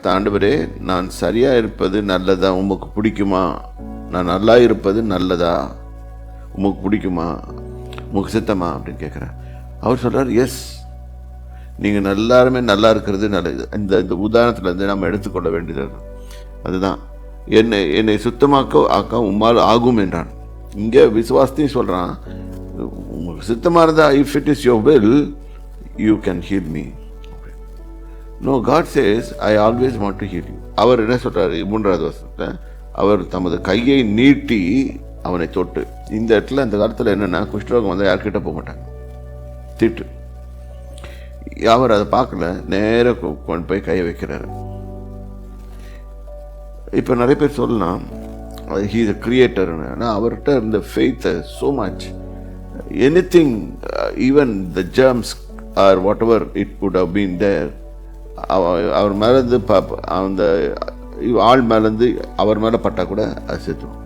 ஆண்டவரே, நான் சரியா இருப்பது நல்லதா? உமக்கு பிடிக்குமா? நான் நல்லா இருப்பது நல்லதா? உமக்கு பிடிக்குமா? உமக்கு சித்தமா அப்படின்னு கேட்குறேன். அவர் சொல்றார், எஸ், நீங்கள் எல்லாருமே நல்லா இருக்கிறது நல்லது. இந்த உதாரணத்துலேருந்து நம்ம எடுத்துக்கொள்ள வேண்டியது அதுதான். என்னை சுத்தமாக்க ஆக்க உம்மால் ஆகும் என்றான். இங்கே விசுவாசத்தையும் சொல்கிறான், உங்களுக்கு சித்தமாக இருந்தால், if it is your will, you can heal me. No, God says, I always want to heal you. அவர் என்ன சொல்கிறார் 3வது வசனத்தில், அவர் தமது கையை நீட்டி அவனை தொட்டு. இந்த இடத்துல இந்த காலத்தில் என்னென்னா, குஷ்டரோகம் வந்து யார்கிட்ட போக மாட்டாங்க, திட்டு. அவர் அதை பார்க்கல, நேராக கொண்டு போய் கையை வைக்கிறாரு. இப்போ நிறைய பேர் சொல்லலாம், ஹீ இஸ் அ கிரியேட்டர்னு. ஆனால் அவர்கிட்ட இருந்த faith so much. Anything, even the germs or whatever it could have been there, அவர் மேலேருந்து அந்த ஆள் மேலேருந்து அவர் மேலே பட்டால் கூட அது செத்துடும்.